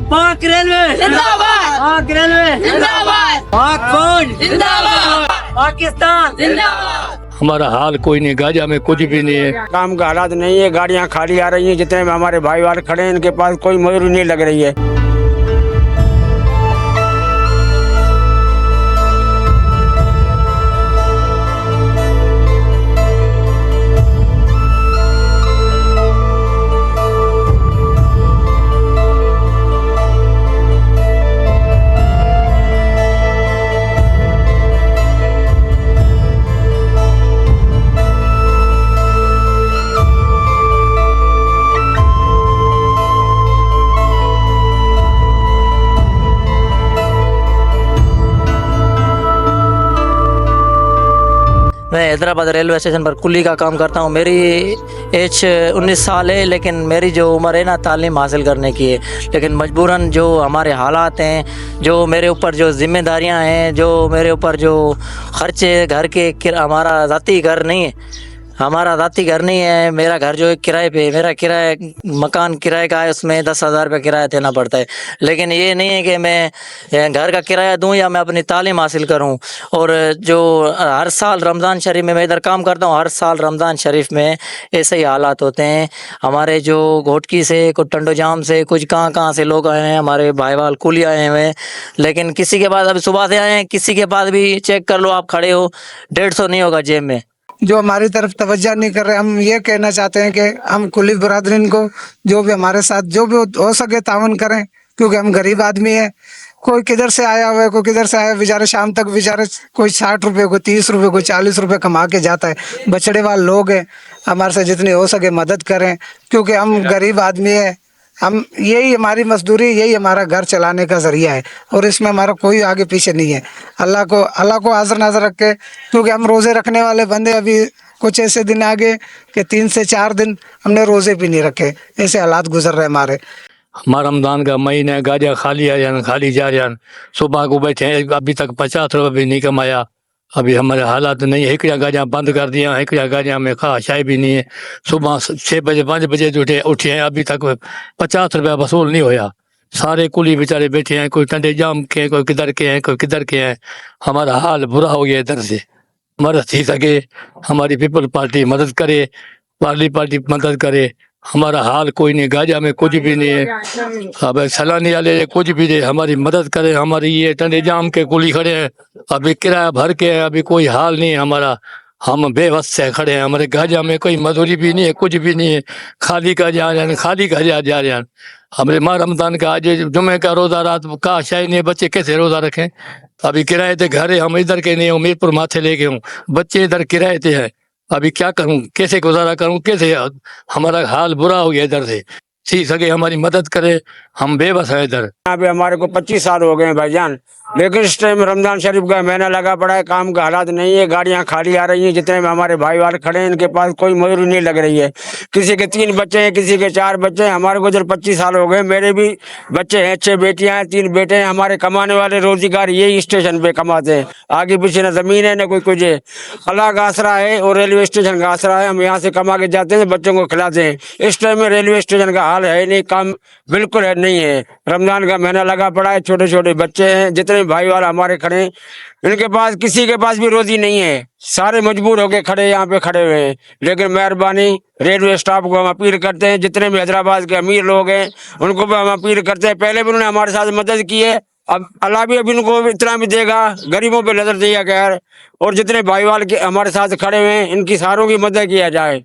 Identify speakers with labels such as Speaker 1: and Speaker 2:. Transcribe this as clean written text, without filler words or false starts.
Speaker 1: पाक रेलवे जिंदाबाद, पाक रेलवे जिंदाबाद, पाक फौज जिंदाबाद, पाकिस्तान जिंदाबाद।
Speaker 2: हमारा हाल कोई नहीं, गाजा में कुछ भी नहीं है,
Speaker 3: काम का हालात नहीं है, गाड़ियाँ खाली आ रही हैं, जितने में हमारे भाई वाले खड़े हैं इनके पास कोई मजदूरी नहीं लग रही है।
Speaker 4: मैं हैदराबाद रेलवे स्टेशन पर कुली का काम करता हूँ। मेरी एज 19 साल है, लेकिन मेरी जो उम्र है ना तालीम हासिल करने की है, लेकिन मजबूरन जो हमारे हालात हैं, जो मेरे ऊपर जो ज़िम्मेदारियाँ हैं, जो मेरे ऊपर जो खर्चे घर के हमारा ज़ाती घर नहीं है, हमारा ज़ाती घर नहीं है, मेरा घर जो है किराए पे, मेरा किराया मकान किराए का है, उसमें 10,000 रुपये किराया देना पड़ता है। लेकिन ये नहीं है कि मैं घर का किराया दूं या मैं अपनी तालीम हासिल करूं। और जो हर साल रमज़ान शरीफ में मैं इधर काम करता हूं, हर साल रमज़ान शरीफ में ऐसे ही हालात होते हैं। हमारे जो घोटकी से, कुछ टंडो जाम से, कुछ कहाँ से लोग आए हैं, हमारे भाईवाल कुली आए हुए हैं, लेकिन किसी के पास अभी सुबह से आए हैं, किसी के पास भी चेक कर लो आप खड़े हो 150 नहीं होगा जेब में।
Speaker 5: जो हमारी तरफ तवज्जो नहीं कर रहे। हम ये कहना चाहते हैं कि हम कुली बरादरीन को जो भी हमारे साथ जो भी हो सके तावन करें, क्योंकि हम गरीब आदमी है। कोई किधर से आया हुआ है, कोई किधर से आया, बेचारे शाम तक बेचारे कोई 60 रुपये, कोई 30 रुपये, कोई 40 रुपये कमा के जाता है। बछड़े वाले लोग हैं, हमारे से जितनी हो सके मदद करें, क्योंकि हम गरीब आदमी है। हम यही हमारी मजदूरी, यही हमारा घर चलाने का जरिया है, और इसमें हमारा कोई आगे पीछे नहीं है। अल्लाह को हाजिर नाज़र रख के, क्योंकि हम रोज़े रखने वाले बंदे, अभी कुछ ऐसे दिन आ गए कि 3 से 4 दिन हमने रोज़े भी नहीं रखे, ऐसे हालात गुजर रहे हमारे।
Speaker 2: हमारा रमज़ान का महीना है, गाजा खाली आ जान, खाली जा जान, सुबह को बैठे हैं, अभी तक 50 रुपये भी नहीं कमाया। अभी हमारे हालात नहीं है, एक गाजा बंद कर दिया, एक गाजा में खा शाय भी नहीं है। सुबह 6 बजे 5 बजे उठे हैं, अभी तक 50 रुपया वसूल नहीं होया। सारे कुली बेचारे बैठे हैं, कोई टंडे जाम के हैं, कोई किधर के हैं, कोई किधर के हैं। हमारा हाल बुरा हो गया इधर से। मदद थी सके, हमारी पीपल पार्टी मदद करे, पार्टी मदद करे। हमारा हाल कोई नहीं, गाजा में कुछ भी नहीं है। अब सलानी वाले कुछ भी नहीं, हमारी मदद करे। हमारी ये टंडे जाम के कुली खड़े हैं, अभी किराया भर के है, अभी कोई हाल नहीं है हमारा। हम बेबस से खड़े हैं, हमारे गाजा में कोई मजदूरी भी नहीं है, कुछ भी नहीं है। खाली का जा रहे हैं, खाली का जा रहे हैं। हमारे माह रमज़ान का आज जुमे का रोज़ा रात का शायद नहीं, बच्चे कैसे रोज़ा रखें। अभी किराए थे घर है, हम इधर के नहीं, मीरपुर माथे लेके हूँ, बच्चे इधर किराए थे हैं। अभी क्या करूं, कैसे गुजारा करूं, कैसे, हमारा हाल बुरा हो गया इधर से। सी सके हमारी मदद करे, हम बेबस हैं इधर।
Speaker 3: यहाँ पे हमारे को 25 साल हो गए हैं भाईजान, लेकिन इस टाइम रमजान शरीफ का महीना लगा पड़ा है, काम का हालात नहीं है, गाड़ियाँ खाली आ रही हैं, जितने में हमारे भाई वाले खड़े हैं इनके पास कोई मजदूरी नहीं लग रही है। किसी के 3 बच्चे हैं, किसी के 4 बच्चे हैं। हमारे को जब 25 साल हो गए, मेरे भी बच्चे हैं, 6 बेटियां हैं, 3 बेटे हैं। हमारे कमाने वाले रोजगार यही स्टेशन पे कमाते हैं, आगे पीछे न जमीन है न कोई कुछ है। अल्लाह का आसरा है और रेलवे स्टेशन का आसरा है, हम यहाँ से कमा के जाते हैं, बच्चों को खिलाते हैं। इस टाइम में रेलवे स्टेशन का हाल है नहीं, काम बिल्कुल है नहीं है। रमजान का महीना लगा पड़ा है, छोटे छोटे बच्चे हैं, जितने भाई वाले हमारे खड़े हैं इनके पास किसी के पास भी रोजी नहीं है, सारे मजबूर होके खड़े यहाँ पे खड़े हुए हैं। लेकिन मेहरबानी रेलवे स्टाफ को हम अपील करते हैं, जितने भी हैदराबाद के अमीर लोग हैं उनको भी हम अपील करते हैं। पहले भी उन्होंने हमारे साथ मदद की है, अब अल्लाह भी अब इनको इतना भी देगा, गरीबों पे नजर दिया गया है। और जितने भाई वाल के हमारे साथ खड़े हुए हैं इनकी सारों की मदद किया जाए।